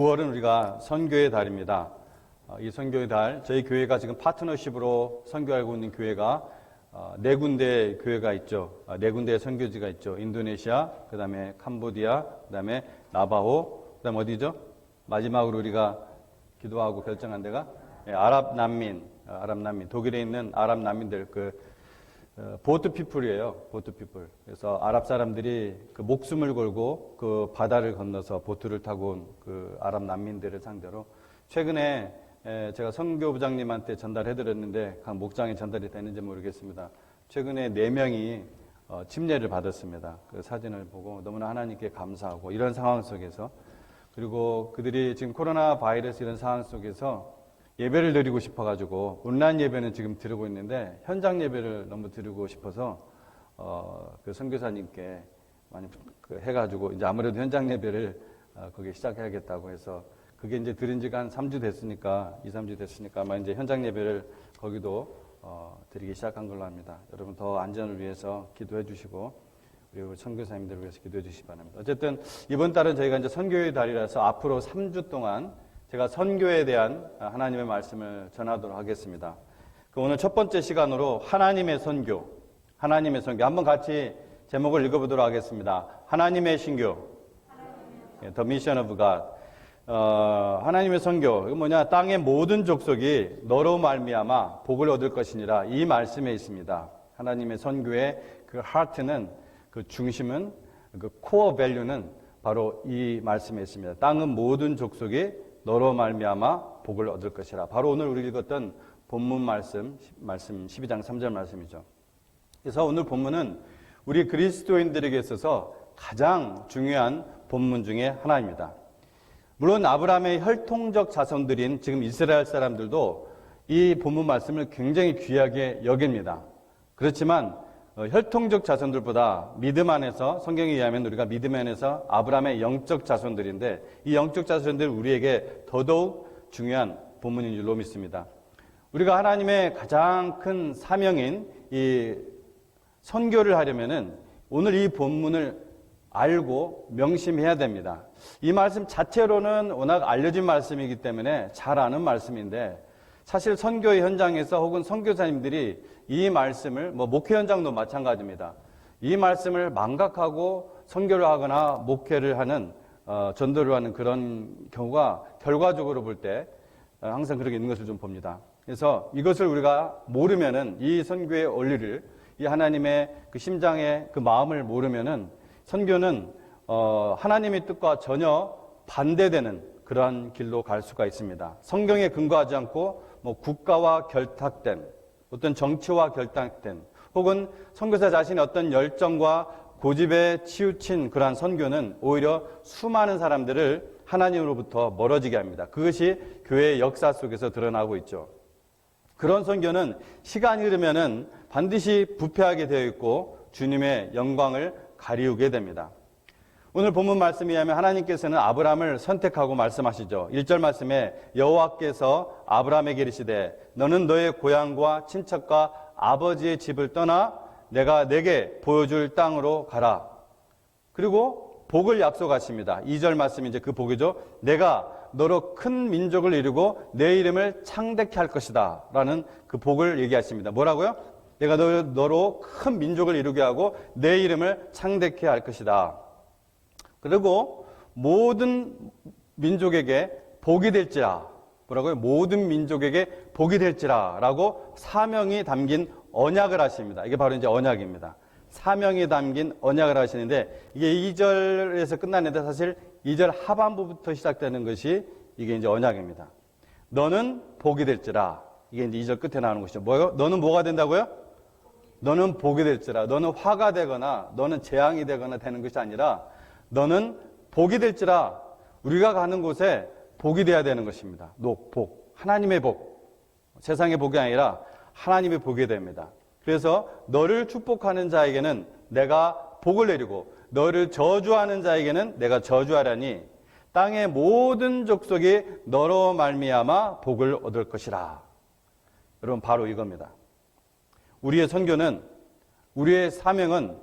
9월은 우리가 선교의 달입니다. 이 선교의 달, 저희 교회가 지금 파트너십으로 선교하고 있는 교회가 네 군데 교회가 있죠. 네 군데의 선교지가 있죠. 인도네시아, 그 다음에 캄보디아, 그 다음에 나바호, 그 다음에 어디죠? 마지막으로 우리가 기도하고 결정한 데가 아랍 난민, 독일에 있는 아랍 난민들, 보트 피플이에요. 보트 피플. 그래서 아랍 사람들이 그 목숨을 걸고 그 바다를 건너서 보트를 타고 온 그 아랍 난민들을 상대로 최근에 제가 선교부장님한테 전달해드렸는데 각 목장에 전달이 되는지 모르겠습니다. 최근에 4명이 침례를 받았습니다. 그 사진을 보고 너무나 하나님께 감사하고 이런 상황 속에서, 그리고 그들이 지금 코로나 바이러스 이런 상황 속에서 예배를 드리고 싶어가지고 온라인 예배는 지금 드리고 있는데 현장 예배를 너무 드리고 싶어서 그 선교사님께 많이 해가지고 이제 아무래도 현장 예배를 거기에 시작해야겠다고 해서, 그게 이제 드린 지가 한 3주 됐으니까 2-3주 됐으니까 아마 이제 현장 예배를 거기도 드리기 시작한 걸로 합니다. 여러분 더 안전을 위해서 기도해 주시고 그리고 선교사님들을 위해서 기도해 주시기 바랍니다. 어쨌든 이번 달은 저희가 이제 선교의 달이라서 앞으로 3주 동안 제가 선교에 대한 하나님의 말씀을 전하도록 하겠습니다. 오늘 첫 번째 시간으로 하나님의 선교 한번 같이 제목을 읽어보도록 하겠습니다. 하나님의 신교, The Mission of God. 하나님의 선교, 이거 뭐냐? 땅의 모든 족속이 너로 말미암아 복을 얻을 것이니라, 이 말씀에 있습니다. 하나님의 선교의 그 하트는, 그 중심은, 그 코어 밸류는 바로 이 말씀에 있습니다. 땅은 모든 족속이 너로 말미암아 복을 얻을 것이라. 바로 오늘 우리 읽었던 본문 말씀 12장 3절 말씀이죠. 그래서 오늘 본문은 우리 그리스도인들에게 있어서 가장 중요한 본문 중에 하나입니다. 물론 아브라함의 혈통적 자손들인 지금 이스라엘 사람들도 이 본문 말씀을 굉장히 귀하게 여깁니다. 그렇지만 혈통적 자손들보다 믿음 안에서, 성경에 의하면 우리가 믿음 안에서 아브라함의 영적 자손들인데, 이 영적 자손들은 우리에게 더더욱 중요한 본문인 줄로 믿습니다. 우리가 하나님의 가장 큰 사명인 이 선교를 하려면은 오늘 이 본문을 알고 명심해야 됩니다. 이 말씀 자체로는 워낙 알려진 말씀이기 때문에 잘 아는 말씀인데, 사실 선교의 현장에서 혹은 선교사님들이 이 말씀을, 목회 현장도 마찬가지입니다. 이 말씀을 망각하고 선교를 하거나 목회를 하는, 전도를 하는 그런 경우가 결과적으로 볼 때 항상 그렇게 있는 것을 좀 봅니다. 그래서 이것을 우리가 모르면은, 이 선교의 원리를, 이 하나님의 그 심장의 그 마음을 모르면은 선교는 하나님의 뜻과 전혀 반대되는 그러한 길로 갈 수가 있습니다. 성경에 근거하지 않고 국가와 결탁된, 어떤 정치와 결탁된, 혹은 선교사 자신의 어떤 열정과 고집에 치우친 그러한 선교는 오히려 수많은 사람들을 하나님으로부터 멀어지게 합니다. 그것이 교회의 역사 속에서 드러나고 있죠. 그런 선교는 시간이 흐르면은 반드시 부패하게 되어 있고 주님의 영광을 가리우게 됩니다. 오늘 본문 말씀에 의하면 하나님께서는 아브라함을 선택하고 말씀하시죠. 1절 말씀에 여호와께서 아브라함에게 이르시되 너는 너의 고향과 친척과 아버지의 집을 떠나 내가 내게 보여줄 땅으로 가라. 그리고 복을 약속하십니다. 2절 말씀이 이제 그 복이죠. 내가 너로 큰 민족을 이루고 내 이름을 창대케 할 것이다 라는 그 복을 얘기하십니다. 뭐라고요? 내가 너로 큰 민족을 이루게 하고 내 이름을 창대케 할 것이다. 그리고 모든 민족에게 복이 될지라. 뭐라고요? 모든 민족에게 복이 될지라 라고 사명이 담긴 언약을 하십니다. 이게 바로 이제 언약입니다. 사명이 담긴 언약을 하시는데, 이게 2절에서 끝났는데 사실 2절 하반부부터 시작되는 것이 이게 이제 언약입니다. 너는 복이 될지라. 이게 이제 2절 끝에 나오는 것이죠. 뭐요? 너는 뭐가 된다고요? 너는 복이 될지라. 너는 화가 되거나 너는 재앙이 되거나 되는 것이 아니라 너는 복이 될지라. 우리가 가는 곳에 복이 돼야 되는 것입니다. 복. 하나님의 복. 세상의 복이 아니라 하나님의 복이 됩니다. 그래서 너를 축복하는 자에게는 내가 복을 내리고 너를 저주하는 자에게는 내가 저주하라니 땅의 모든 족속이 너로 말미암아 복을 얻을 것이라. 여러분, 바로 이겁니다. 우리의 선교는, 우리의 사명은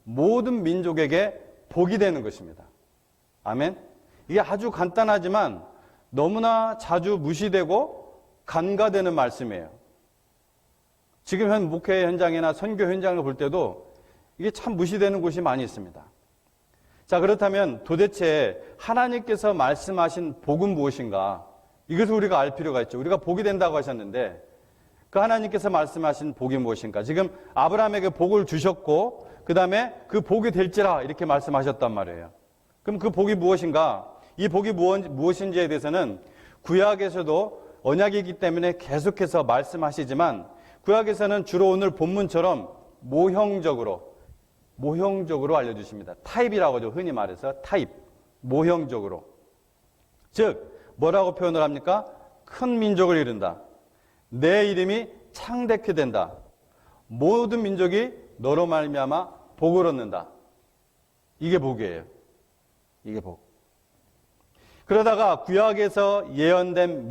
모든 민족에게 복이 되는 것입니다. 아멘. 이게 아주 간단하지만 너무나 자주 무시되고 간과되는 말씀이에요. 지금 현 목회 현장이나 선교 현장을 볼 때도 이게 참 무시되는 곳이 많이 있습니다. 자, 그렇다면 도대체 하나님께서 말씀하신 복은 무엇인가? 이것을 우리가 알 필요가 있죠. 우리가 복이 된다고 하셨는데 그 하나님께서 말씀하신 복이 무엇인가? 지금 아브라함에게 복을 주셨고 그 다음에 그 복이 될지라 이렇게 말씀하셨단 말이에요. 그럼 그 복이 무엇인가? 이 복이 무엇인지에 대해서는 구약에서도 언약이기 때문에 계속해서 말씀하시지만 구약에서는 주로 오늘 본문처럼 모형적으로 알려주십니다. 타입이라고 하죠. 흔히 말해서 타입, 모형적으로. 즉 뭐라고 표현을 합니까? 큰 민족을 이룬다. 내 이름이 창대케 된다. 모든 민족이 너로 말미암아 복을 얻는다. 이게 복이에요. 이게 복. 그러다가 구약에서 예언된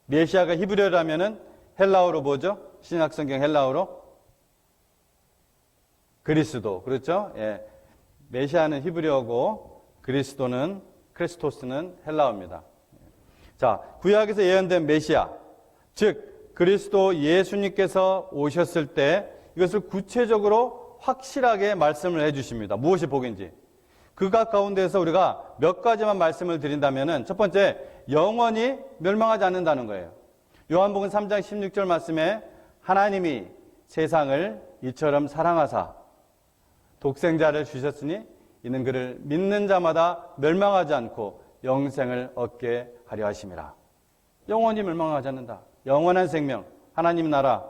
메시아가 히브리어라면은 헬라어로 뭐죠? 신약성경 헬라어로 그리스도. 그렇죠? 예. 메시아는 히브리어고 크리스토스는 헬라어입니다. 자, 구약에서 예언된 메시아, 즉 그리스도 예수님께서 오셨을 때 이것을 구체적으로 확실하게 말씀을 해 주십니다. 무엇이 복인지. 그가 가운데서 우리가 몇 가지만 말씀을 드린다면은 첫 번째, 영원히 멸망하지 않는다는 거예요. 요한복음 3장 16절 말씀에 하나님이 세상을 이처럼 사랑하사 독생자를 주셨으니 이는 그를 믿는 자마다 멸망하지 않고 영생을 얻게 하려 하심이라. 영원히 멸망하지 않는다. 영원한 생명, 하나님 나라,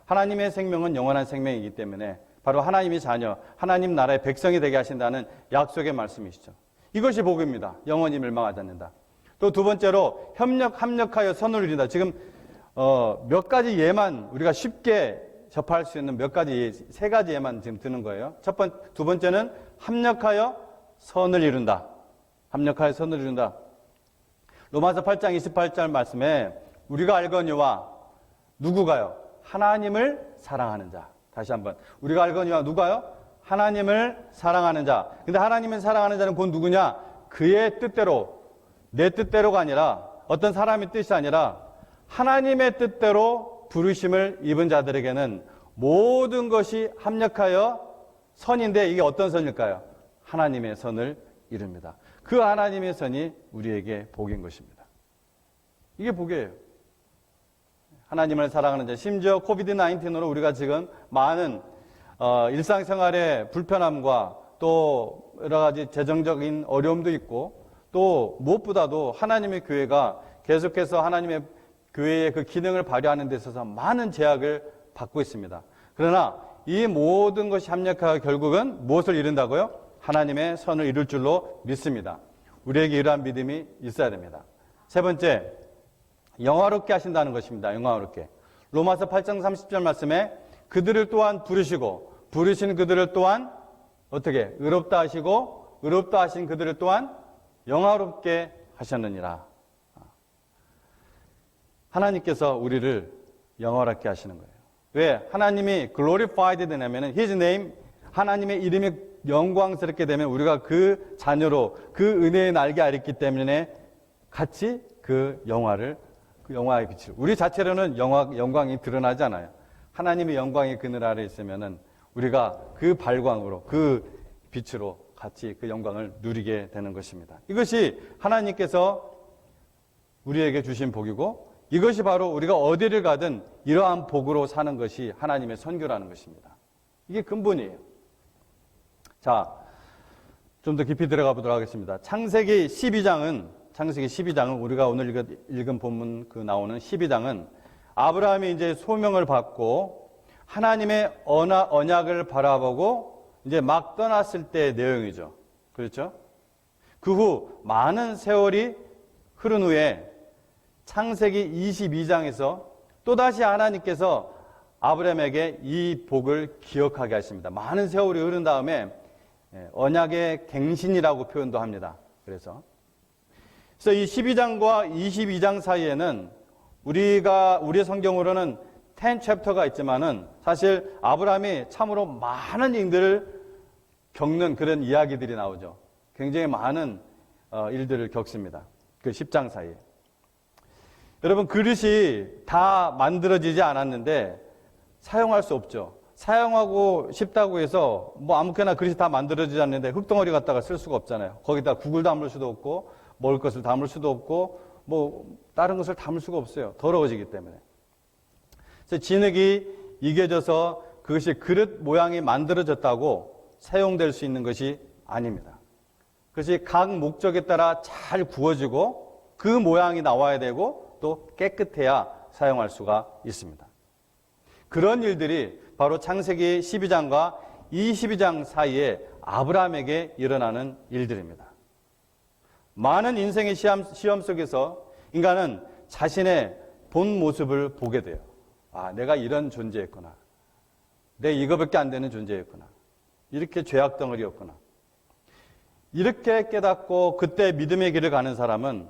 하나님의 생명은 영원한 생명이기 때문에 바로 하나님의 자녀, 하나님 나라의 백성이 되게 하신다는 약속의 말씀이시죠. 이것이 복입니다. 영원히 멸망하지 않는다. 또 두 번째로 합력하여 선을 이룬다. 지금 몇 가지 예만 우리가 쉽게 접할 수 있는 몇 가지 예, 세 가지 예만 지금 드는 거예요. 두 번째는 합력하여 선을 이룬다. 합력하여 선을 이룬다. 로마서 8장 28절 말씀에 우리가 알거니와 누구가요? 하나님을 사랑하는 자. 다시 한번. 우리가 알거니와 누가요? 하나님을 사랑하는 자. 근데 하나님을 사랑하는 자는 곧 누구냐? 그의 뜻대로, 내 뜻대로가 아니라 어떤 사람의 뜻이 아니라 하나님의 뜻대로 부르심을 입은 자들에게는 모든 것이 합력하여 선인데 이게 어떤 선일까요? 하나님의 선을 이룹니다. 그 하나님의 선이 우리에게 복인 것입니다. 이게 복이에요. 하나님을 사랑하는 자. 심지어 코비드-19으로 우리가 지금 많은 일상생활의 불편함과 또 여러 가지 재정적인 어려움도 있고 또 무엇보다도 하나님의 교회가 계속해서 하나님의 교회의 그 기능을 발휘하는 데 있어서 많은 제약을 받고 있습니다. 그러나 이 모든 것이 합력하여 결국은 무엇을 이룬다고요? 하나님의 선을 이룰 줄로 믿습니다. 우리에게 이러한 믿음이 있어야 됩니다. 세 번째, 영화롭게 하신다는 것입니다. 영화롭게. 로마서 8장 30절 말씀에 그들을 또한 부르시고 부르신 그들을 또한 어떻게? 의롭다 하시고 의롭다 하신 그들을 또한 영화롭게 하셨느니라. 하나님께서 우리를 영화롭게 하시는 거예요. 왜? 하나님이 glorified 되냐면은 His name, 하나님의 이름이 영광스럽게 되면 우리가 그 자녀로 그 은혜의 날개 아랬기 때문에 같이 그 영화의 빛을. 우리 자체로는 영광이 드러나지 않아요. 하나님의 영광이 그늘 아래 있으면은 우리가 그 발광으로 그 빛으로 같이 그 영광을 누리게 되는 것입니다. 이것이 하나님께서 우리에게 주신 복이고 이것이 바로 우리가 어디를 가든 이러한 복으로 사는 것이 하나님의 선교라는 것입니다. 이게 근본이에요. 자, 좀 더 깊이 들어가 보도록 하겠습니다. 창세기 12장은 우리가 오늘 읽은 본문 그 나오는 12장은 아브라함이 이제 소명을 받고 하나님의 언약을 바라보고 이제 막 떠났을 때의 내용이죠. 그렇죠? 그 후 많은 세월이 흐른 후에 창세기 22장에서 또다시 하나님께서 아브라함에게 이 복을 기억하게 하십니다. 많은 세월이 흐른 다음에 언약의 갱신이라고 표현도 합니다. 그래서 이 12장과 22장 사이에는 우리의 성경으로는 10 챕터가 있지만은 사실 아브라함이 참으로 많은 일들을 겪는 그런 이야기들이 나오죠. 굉장히 많은 일들을 겪습니다. 그 10장 사이에. 여러분, 그릇이 다 만들어지지 않았는데 사용할 수 없죠. 사용하고 싶다고 해서 뭐 아무렇게나 그릇이 다 만들어지지 않는데 흙덩어리 갖다가 쓸 수가 없잖아요. 거기다 국을 담을 수도 없고 먹을 것을 담을 수도 없고 뭐 다른 것을 담을 수가 없어요. 더러워지기 때문에. 그래서 진흙이 이겨져서 그것이 그릇 모양이 만들어졌다고 사용될 수 있는 것이 아닙니다. 그것이 각 목적에 따라 잘 구워지고 그 모양이 나와야 되고 또 깨끗해야 사용할 수가 있습니다. 그런 일들이 바로 창세기 12장과 22장 사이에 아브라함에게 일어나는 일들입니다. 많은 인생의 시험 속에서 인간은 자신의 본 모습을 보게 돼요. 아, 내가 이런 존재였구나. 내 이거밖에 안 되는 존재였구나. 이렇게 죄악 덩어리였구나. 이렇게 깨닫고 그때 믿음의 길을 가는 사람은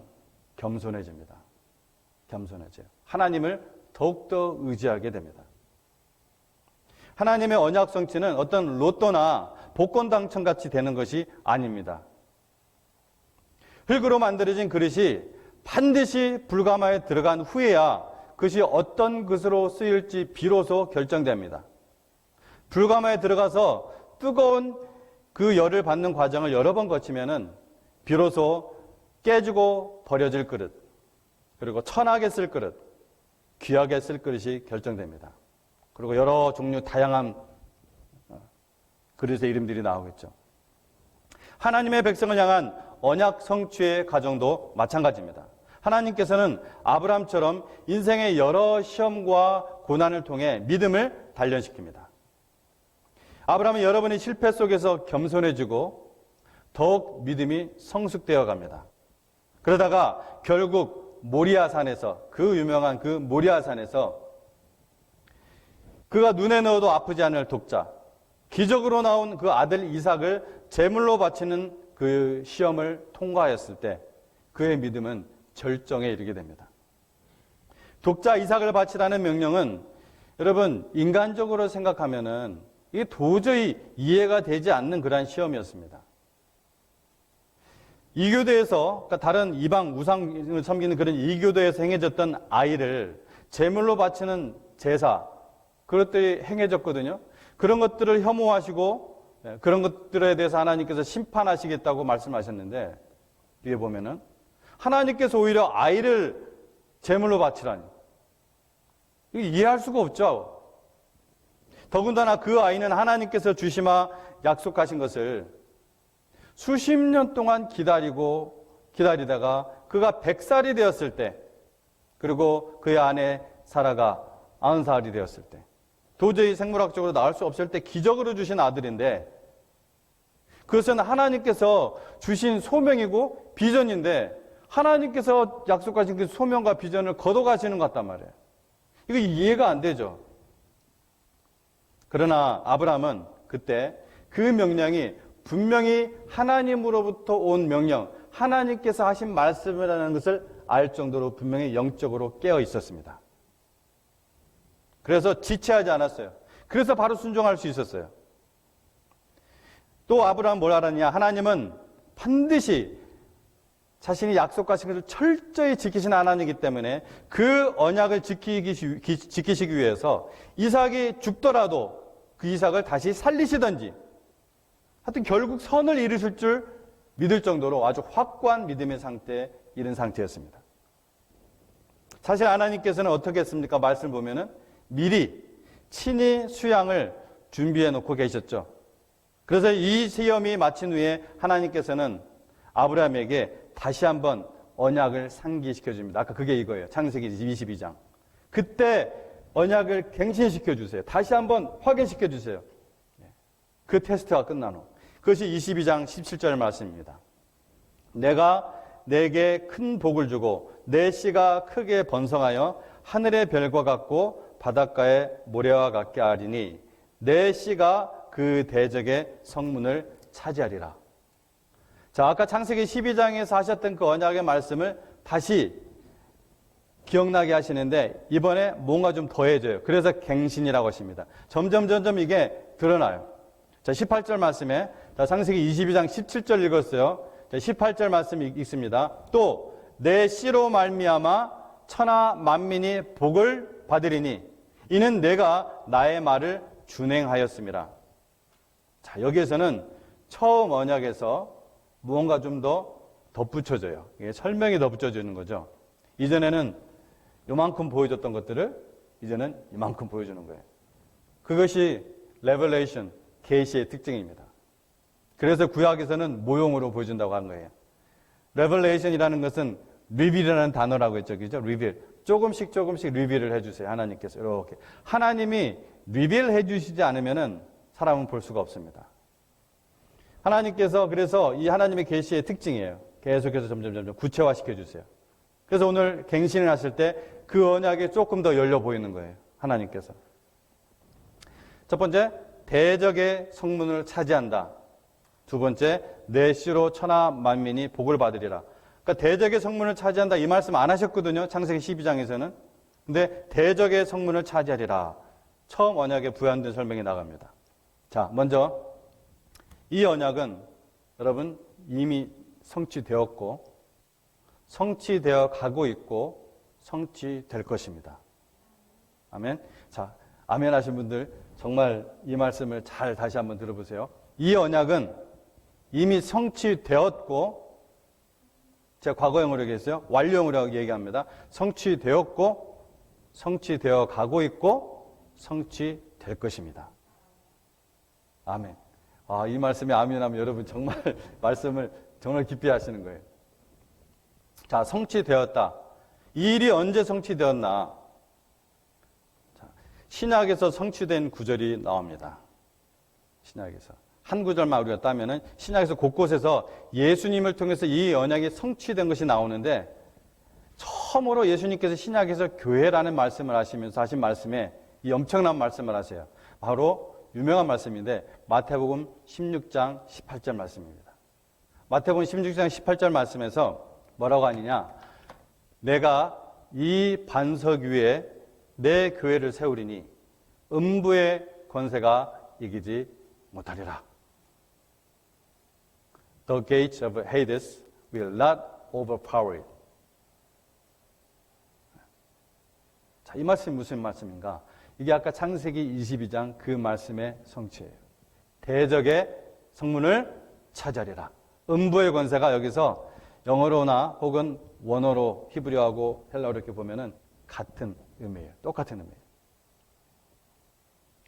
겸손해집니다. 겸손해져요. 하나님을 더욱더 의지하게 됩니다. 하나님의 언약 성취는 어떤 로또나 복권 당첨같이 되는 것이 아닙니다. 흙으로 만들어진 그릇이 반드시 불가마에 들어간 후에야 그것이 어떤 것으로 쓰일지 비로소 결정됩니다. 불가마에 들어가서 뜨거운 그 열을 받는 과정을 여러 번 거치면은 비로소 깨지고 버려질 그릇, 그리고 천하게 쓸 그릇, 귀하게 쓸 그릇이 결정됩니다. 그리고 여러 종류 다양한 그릇의 이름들이 나오겠죠. 하나님의 백성을 향한 언약 성취의 과정도 마찬가지입니다. 하나님께서는 아브라함처럼 인생의 여러 시험과 고난을 통해 믿음을 단련시킵니다. 아브라함은 여러분의 실패 속에서 겸손해지고 더욱 믿음이 성숙되어 갑니다. 그러다가 결국 모리아산에서, 그 유명한 그 모리아산에서 그가 눈에 넣어도 아프지 않을 독자, 기적으로 나온 그 아들 이삭을 제물로 바치는 그 시험을 통과했을 때 그의 믿음은 절정에 이르게 됩니다. 독자 이삭을 바치라는 명령은 여러분 인간적으로 생각하면은 이게 도저히 이해가 되지 않는 그러한 시험이었습니다. 이교도에서, 그러니까 다른 이방 우상을 섬기는 그런 이교도에서 행해졌던 아이를 제물로 바치는 제사, 그것들이 행해졌거든요. 그런 것들을 혐오하시고 그런 것들에 대해서 하나님께서 심판하시겠다고 말씀하셨는데 뒤에 보면은 하나님께서 오히려 아이를 제물로 바치라니 이거 이해할 수가 없죠. 더군다나 그 아이는 하나님께서 주시마 약속하신 것을 수십 년 동안 기다리다가 그가 100살이 되었을 때, 그리고 그의 아내 사라가 90살이 되었을 때, 도저히 생물학적으로 낳을 수 없을 때 기적으로 주신 아들인데, 그것은 하나님께서 주신 소명이고 비전인데 하나님께서 약속하신 그 소명과 비전을 거둬가시는 것 같단 말이에요. 이거 이해가 안 되죠. 그러나 아브라함은 그때 그 명령이 분명히 하나님으로부터 온 명령, 하나님께서 하신 말씀이라는 것을 알 정도로 분명히 영적으로 깨어 있었습니다. 그래서 지체하지 않았어요. 그래서 바로 순종할 수 있었어요. 또 아브라함은 뭘 알았냐? 하나님은 반드시 자신이 약속하신 것을 철저히 지키신 하나님이기 때문에 그 언약을 지키시기 위해서 이삭이 죽더라도 그 이삭을 다시 살리시든지 하여튼 결국 선을 이루실 줄 믿을 정도로 아주 확고한 믿음의 상태에 이른 상태였습니다. 사실 하나님께서는 어떻게 했습니까? 말씀을 보면은 미리 친히 수양을 준비해 놓고 계셨죠. 그래서 이 시험이 마친 후에 하나님께서는 아브라함에게 다시 한번 언약을 상기시켜 줍니다. 아까 그게 이거예요. 창세기 22장. 그때 언약을 갱신시켜 주세요. 다시 한번 확인시켜 주세요. 그 테스트가 끝난 후. 그것이 22장 17절 말씀입니다. 내가 내게 큰 복을 주고 내 씨가 크게 번성하여 하늘의 별과 같고 바닷가의 모래와 같게 하리니 내 씨가 그 대적의 성문을 차지하리라. 자, 아까 창세기 12장에서 하셨던 그 언약의 말씀을 다시 기억나게 하시는데 이번에 뭔가 좀 더해져요. 그래서 갱신이라고 하십니다. 점점 이게 드러나요. 자, 18절 말씀에 자, 창세기 22장 17절 읽었어요. 18절 말씀이 있습니다. 또 내 씨로 말미암아 천하 만민이 복을 받으리니 이는 내가 나의 말을 준행하였음이라. 자, 여기에서는 처음 언약에서 무언가 좀 더 덧붙여져요. 이게 설명이 덧붙여지는 거죠. 이전에는 요만큼 보여줬던 것들을 이제는 이만큼 보여주는 거예요. 그것이 레벨레이션, 계시의 특징입니다. 그래서 구약에서는 모형으로 보여준다고 한 거예요. 레벨레이션이라는 것은 리빌이라는 단어라고 했죠. 그죠? 리빌. 조금씩 리빌을 해주세요. 하나님께서. 이렇게. 하나님이 리빌 해주시지 않으면은 사람은 볼 수가 없습니다. 하나님께서 그래서 이 하나님의 계시의 특징이에요. 계속해서 점점 구체화시켜 주세요. 그래서 오늘 갱신을 하실 때 그 언약에 조금 더 열려 보이는 거예요. 하나님께서. 첫 번째, 대적의 성문을 차지한다. 두 번째, 내 씨로 천하 만민이 복을 받으리라. 그러니까 대적의 성문을 차지한다 이 말씀 안 하셨거든요. 창세기 12장에서는. 근데 대적의 성문을 차지하리라. 처음 언약에 부연된 설명이 나갑니다. 자, 먼저 이 언약은 여러분 이미 성취되었고 성취되어 가고 있고 성취될 것입니다. 아멘. 자, 아멘 하신 분들 정말 이 말씀을 잘 다시 한번 들어보세요. 이 언약은 이미 성취되었고, 제가 과거형으로 얘기했어요. 완료형으로 얘기합니다. 성취되었고, 성취되어 가고 있고, 성취될 것입니다. 아멘. 아, 이 말씀에 아멘하면 여러분 정말 말씀을 정말 깊이 하시는 거예요. 자, 성취되었다. 이 일이 언제 성취되었나? 자, 신약에서 성취된 구절이 나옵니다. 신약에서. 한 구절만 우리가 따면은 신약에서 곳곳에서 예수님을 통해서 이 언약이 성취된 것이 나오는데 처음으로 예수님께서 신약에서 교회라는 말씀을 하시면서 하신 말씀에 이 엄청난 말씀을 하세요. 바로 유명한 말씀인데 마태복음 16장 18절 말씀입니다. 마태복음 16장 18절 말씀에서 뭐라고 하느냐? 내가 이 반석 위에 내 교회를 세우리니 음부의 권세가 이기지 못하리라. The gates of Hades will not overpower it. 자, 이 말씀이 무슨 말씀인가? 이게 아까 창세기 22장 그 말씀의 성취예요. 대적의 성문을 차지하리라. 음부의 권세가 여기서 영어로나 혹은 원어로 히브리어하고 헬라어로 이렇게 보면은 같은 의미예요. 똑같은 의미예요.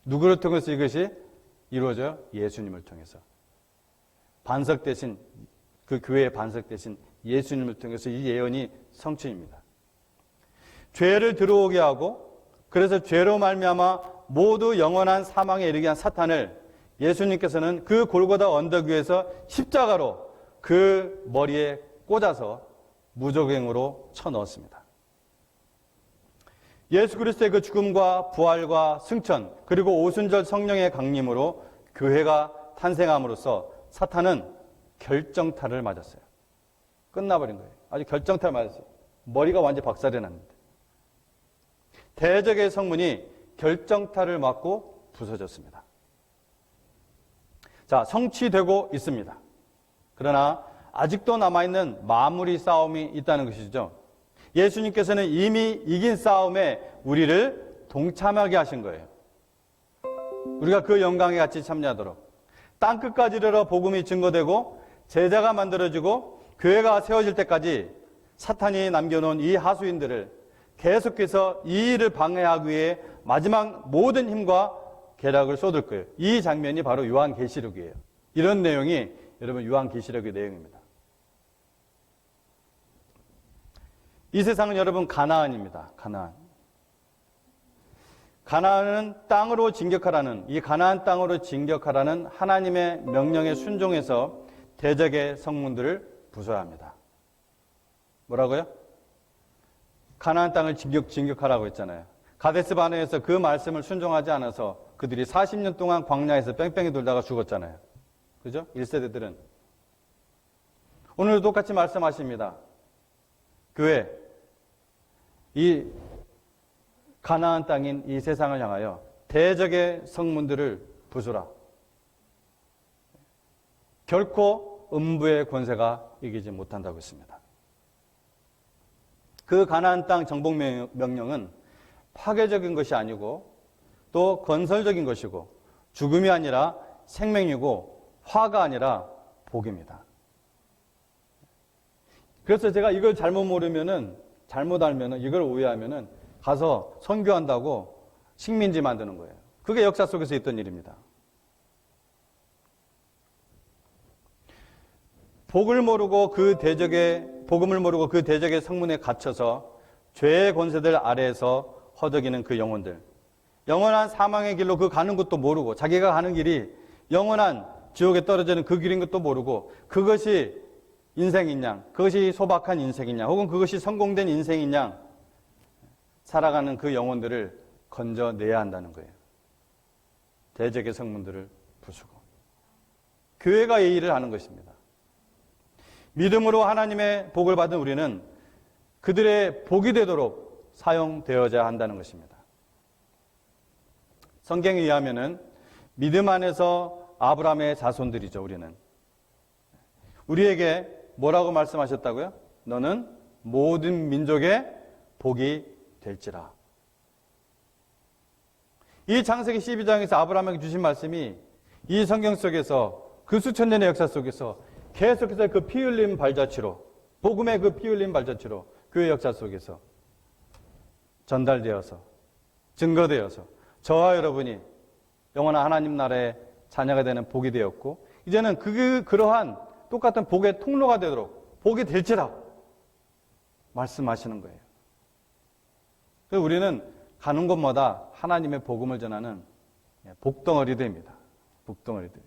누구를 통해서 이것이 이루어져요? 예수님을 통해서. 반석 대신, 그 교회의 반석 대신 예수님을 통해서 이 예언이 성취입니다. 죄를 들어오게 하고 그래서 죄로 말미암아 모두 영원한 사망에 이르게 한 사탄을 예수님께서는 그 골고다 언덕 위에서 십자가로 그 머리에 꽂아서 무적행으로 쳐넣었습니다. 예수 그리스도의 그 죽음과 부활과 승천 그리고 오순절 성령의 강림으로 교회가 탄생함으로써 사탄은 결정타를 맞았어요. 끝나버린 거예요. 아주 결정타를 맞았어요. 머리가 완전히 박살이 났는데. 대적의 성문이 결정타를 맞고 부서졌습니다. 자, 성취되고 있습니다. 그러나 아직도 남아있는 마무리 싸움이 있다는 것이죠. 예수님께서는 이미 이긴 싸움에 우리를 동참하게 하신 거예요. 우리가 그 영광에 같이 참여하도록. 땅끝까지 이르러 복음이 증거되고 제자가 만들어지고 교회가 세워질 때까지 사탄이 남겨놓은 이 하수인들을 계속해서 이 일을 방해하기 위해 마지막 모든 힘과 계략을 쏟을 거예요. 이 장면이 바로 요한계시록이에요. 이런 내용이 여러분 요한계시록의 내용입니다. 이 세상은 여러분 가나안입니다. 가나안. 가나안은 땅으로 진격하라는, 이 가나안 땅으로 진격하라는 하나님의 명령에 순종해서 대적의 성문들을 부숴야 합니다. 뭐라고요? 가나안 땅을 진격하라고 했잖아요. 가데스 바네에서 그 말씀을 순종하지 않아서 그들이 40년 동안 광야에서 뺑뺑이 돌다가 죽었잖아요. 그죠? 1세대들은. 오늘도 똑같이 말씀하십니다. 교회, 이 가나안 땅인 이 세상을 향하여 대적의 성문들을 부수라. 결코 음부의 권세가 이기지 못한다고 했습니다. 그 가나안 땅 정복 명령은 파괴적인 것이 아니고 또 건설적인 것이고 죽음이 아니라 생명이고 화가 아니라 복입니다. 그래서 제가 이걸 잘못 알면은 이걸 오해하면은 가서 선교한다고 식민지 만드는 거예요. 그게 역사 속에서 있던 일입니다. 복음을 모르고 그 대적의 성문에 갇혀서 죄의 권세들 아래에서 허덕이는 그 영혼들, 영원한 사망의 길로 그 가는 것도 모르고 자기가 가는 길이 영원한 지옥에 떨어지는 그 길인 것도 모르고 그것이 인생인 양, 그것이 소박한 인생인 양, 혹은 그것이 성공된 인생인 양 살아가는 그 영혼들을 건져내야 한다는 거예요. 대적의 성문들을 부수고 교회가 이 일을 하는 것입니다. 믿음으로 하나님의 복을 받은 우리는 그들의 복이 되도록 사용되어야 한다는 것입니다. 성경에 의하면은 믿음 안에서 아브라함의 자손들이죠. 우리에게 뭐라고 말씀하셨다고요? 너는 모든 민족의 복이 될지라. 이 창세기 12장에서 아브라함에게 주신 말씀이 이 성경 속에서 그 수천 년의 역사 속에서 계속해서 그 피 흘린 발자취로, 복음의 그 피 흘린 발자취로 교회 역사 속에서 전달되어서 증거되어서 저와 여러분이 영원한 하나님 나라의 자녀가 되는 복이 되었고 이제는 그러한 똑같은 복의 통로가 되도록 복이 될지라 말씀하시는 거예요. 그래서 우리는 가는 곳마다 하나님의 복음을 전하는 복덩어리들입니다. 복덩어리들.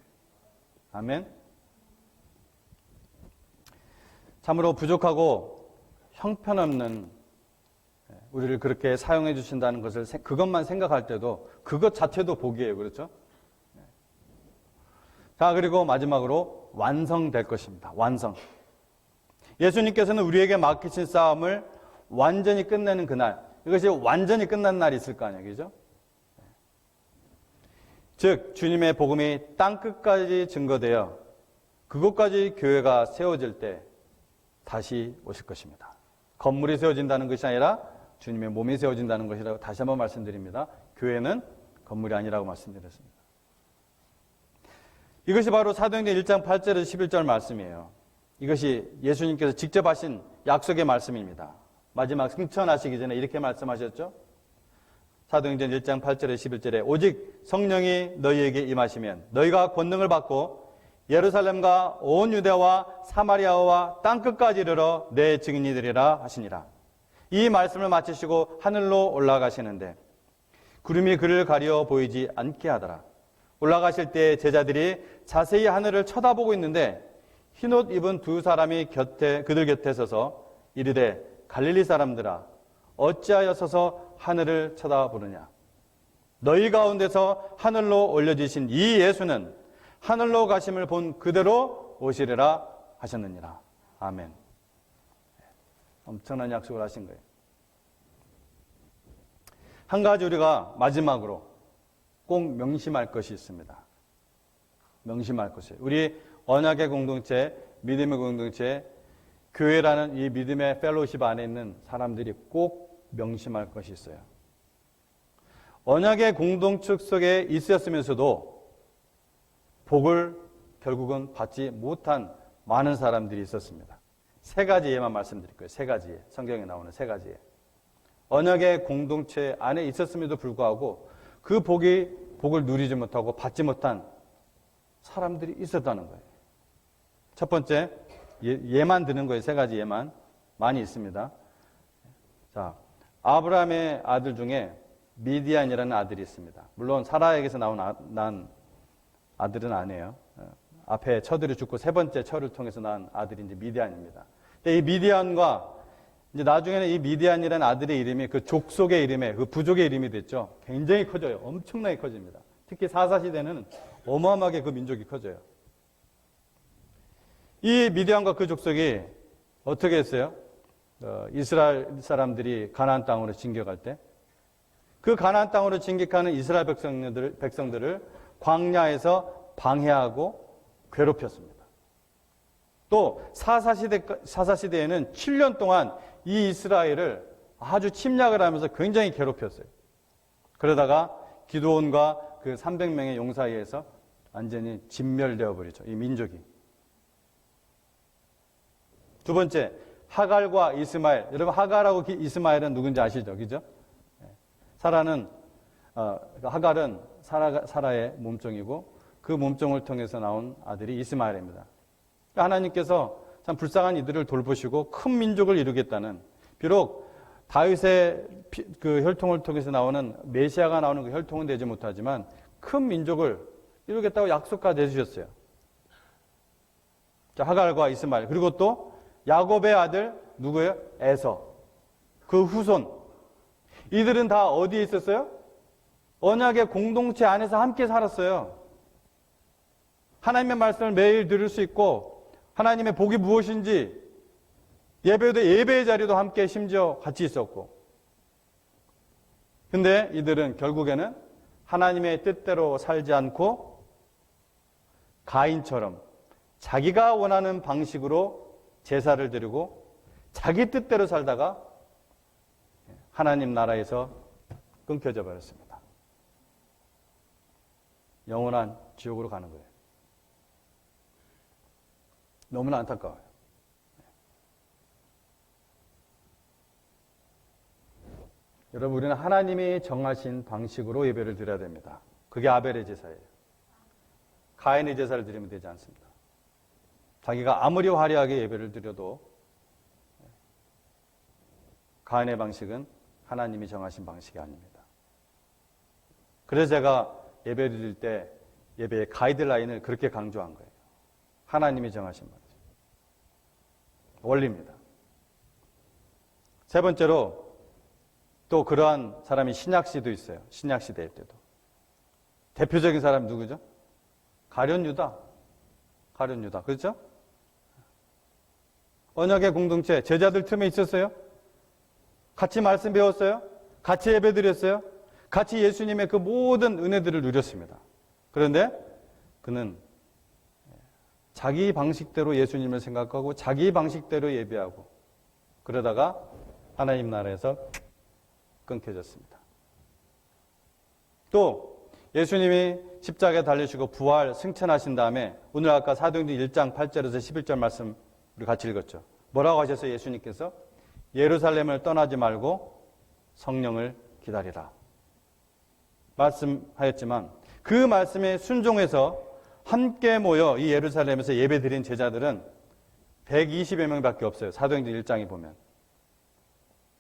아멘. 참으로 부족하고 형편없는 우리를 그렇게 사용해 주신다는 것을 그것만 생각할 때도 그것 자체도 복이에요. 그렇죠? 자, 그리고 마지막으로 완성될 것입니다. 완성. 예수님께서는 우리에게 맡기신 싸움을 완전히 끝내는 그날, 이것이 완전히 끝난 날이 있을 거 아니에요. 그죠? 즉 주님의 복음이 땅끝까지 증거되어 그곳까지 교회가 세워질 때 다시 오실 것입니다. 건물이 세워진다는 것이 아니라 주님의 몸이 세워진다는 것이라고 다시 한번 말씀드립니다. 교회는 건물이 아니라고 말씀드렸습니다. 이것이 바로 사도행전 1장 8절에서 11절 말씀이에요. 이것이 예수님께서 직접 하신 약속의 말씀입니다. 마지막 승천하시기 전에 이렇게 말씀하셨죠. 사도행전 1장 8절에서 11절에 오직 성령이 너희에게 임하시면 너희가 권능을 받고 예루살렘과 온 유대와 사마리아와 땅끝까지 이르러 내 증인이 되리라 하시니라. 이 말씀을 마치시고 하늘로 올라가시는데 구름이 그를 가려 보이지 않게 하더라. 올라가실 때 제자들이 자세히 하늘을 쳐다보고 있는데 흰옷 입은 두 사람이 그들 곁에 서서 이르되 갈릴리 사람들아 어찌하여 서서 하늘을 쳐다보느냐. 너희 가운데서 하늘로 올려지신 이 예수는 하늘로 가심을 본 그대로 오시리라 하셨느니라. 아멘. 엄청난 약속을 하신 거예요. 한 가지 우리가 마지막으로 꼭 명심할 것이 있습니다. 명심할 것이에요. 우리 언약의 공동체, 믿음의 공동체, 교회라는 이 믿음의 펠로십 안에 있는 사람들이 꼭 명심할 것이 있어요. 언약의 공동체 속에 있었으면서도 복을 결국은 받지 못한 많은 사람들이 있었습니다. 세 가지 예만 말씀드릴 거예요. 세 가지 예. 성경에 나오는 세 가지 예. 언약의 공동체 안에 있었음에도 불구하고 그 복을 누리지 못하고 받지 못한 사람들이 있었다는 거예요. 첫 번째, 예만 드는 거예요. 세 가지 예만. 많이 있습니다. 자, 아브라함의 아들 중에 미디안이라는 아들이 있습니다. 물론 사라에게서 난 아들은 아니에요. 앞에 처들이 죽고 세 번째 처를 통해서 낳은 아들이 이제 미디안입니다. 근데 이 미디안과 이제 나중에는 이 미디안이라는 아들의 이름이 그 족속의 이름에 그 부족의 이름이 됐죠. 굉장히 커져요. 엄청나게 커집니다. 특히 사사시대는 어마어마하게 그 민족이 커져요. 이 미디안과 그 족속이 어떻게 했어요? 이스라엘 사람들이 가나안 땅으로 진격할 때 그 가나안 땅으로 진격하는 이스라엘 백성들을 광야에서 방해하고 괴롭혔습니다. 또 사사시대에는 7년 동안 이 이스라엘을 아주 침략을 하면서 굉장히 괴롭혔어요. 그러다가 기드온과 그 300명의 용사에 의해서 완전히 진멸되어 버리죠. 이 민족이. 두 번째, 하갈과 이스마엘. 여러분, 하갈하고 이스마엘은 누군지 아시죠? 그죠? 하갈은 사라의 몸종이고 그 몸종을 통해서 나온 아들이 이스마엘입니다. 하나님께서 참 불쌍한 이들을 돌보시고 큰 민족을 이루겠다는, 비록 다윗의 그 혈통을 통해서 나오는 메시아가 나오는 그 혈통은 되지 못하지만 큰 민족을 이루겠다고 약속까지 해주셨어요. 자, 하갈과 이스마엘. 그리고 또 야곱의 아들 누구예요? 에서. 그 후손. 이들은 다 어디에 있었어요? 언약의 공동체 안에서 함께 살았어요. 하나님의 말씀을 매일 들을 수 있고 하나님의 복이 무엇인지 예배도 예배의 자리도 함께 심지어 같이 있었고. 근데 이들은 결국에는 하나님의 뜻대로 살지 않고 가인처럼 자기가 원하는 방식으로 제사를 드리고 자기 뜻대로 살다가 하나님 나라에서 끊겨져 버렸습니다. 영원한 지옥으로 가는 거예요. 너무나 안타까워요. 여러분, 우리는 하나님이 정하신 방식으로 예배를 드려야 됩니다. 그게 아벨의 제사예요. 가인의 제사를 드리면 되지 않습니다. 자기가 아무리 화려하게 예배를 드려도 가인의 방식은 하나님이 정하신 방식이 아닙니다. 그래서 제가 예배 드릴 때 예배의 가이드라인을 그렇게 강조한 거예요. 하나님이 정하신 방식. 원리입니다. 세 번째로 또 그러한 사람이 신약시도 있어요. 신약시대 때도. 대표적인 사람이 누구죠? 가룟유다. 가룟유다. 그렇죠? 언약의 공동체, 제자들 틈에 있었어요? 같이 말씀 배웠어요? 같이 예배 드렸어요? 같이 예수님의 그 모든 은혜들을 누렸습니다. 그런데 그는 자기 방식대로 예수님을 생각하고 자기 방식대로 예배하고 그러다가 하나님 나라에서 끊겨졌습니다. 또 예수님이 십자가에 달리시고 부활 승천하신 다음에 오늘 아까 사도행전 1장 8절에서 11절 말씀 우리 같이 읽었죠. 뭐라고 하셨어요? 예수님께서 예루살렘을 떠나지 말고 성령을 기다리라 말씀하였지만 그 말씀에 순종해서 함께 모여 이 예루살렘에서 예배드린 제자들은 120여 명밖에 없어요. 사도행전 1장에 보면.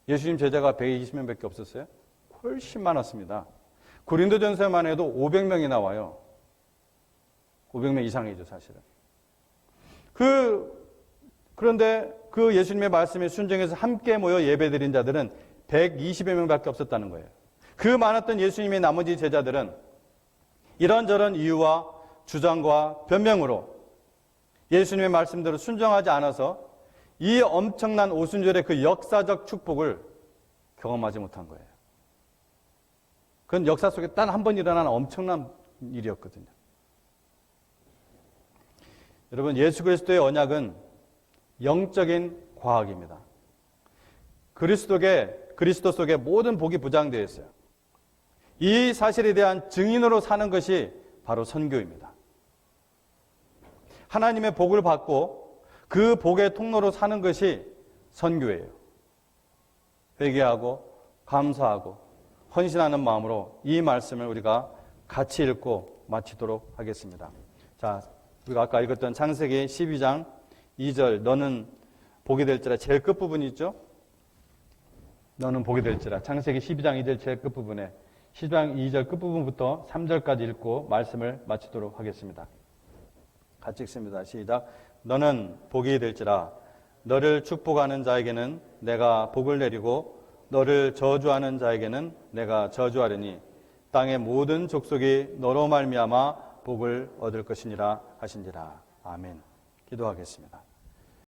예수님 제자가 120명밖에 없었어요? 훨씬 많았습니다. 고린도전서만 해도 500명이 나와요. 500명 이상이죠, 사실은. 그런데 그 예수님의 말씀에 순종해서 함께 모여 예배드린 자들은 120여 명밖에 없었다는 거예요. 그 많았던 예수님의 나머지 제자들은 이런저런 이유와 주장과 변명으로 예수님의 말씀대로 순종하지 않아서 이 엄청난 오순절의 그 역사적 축복을 경험하지 못한 거예요. 그건 역사 속에 단 한 번 일어난 엄청난 일이었거든요. 여러분, 예수 그리스도의 언약은 영적인 과학입니다. 그리스도 속에 모든 복이 부장되어 있어요. 이 사실에 대한 증인으로 사는 것이 바로 선교입니다. 하나님의 복을 받고 그 복의 통로로 사는 것이 선교예요. 회개하고 감사하고 헌신하는 마음으로 이 말씀을 우리가 같이 읽고 마치도록 하겠습니다. 자, 우리가 아까 읽었던 창세기 12장 2절 너는 복이 될지라 제일 끝부분이 있죠? 너는 복이 될지라. 창세기 12장 2절 제일 끝부분에 12장 2절 끝부분부터 3절까지 읽고 말씀을 마치도록 하겠습니다. 같이 읽습니다. 시작. 너는 복이 될지라. 너를 축복하는 자에게는 내가 복을 내리고 너를 저주하는 자에게는 내가 저주하리니 땅의 모든 족속이 너로 말미암아 복을 얻을 것이니라 하신지라. 아멘. 기도하겠습니다.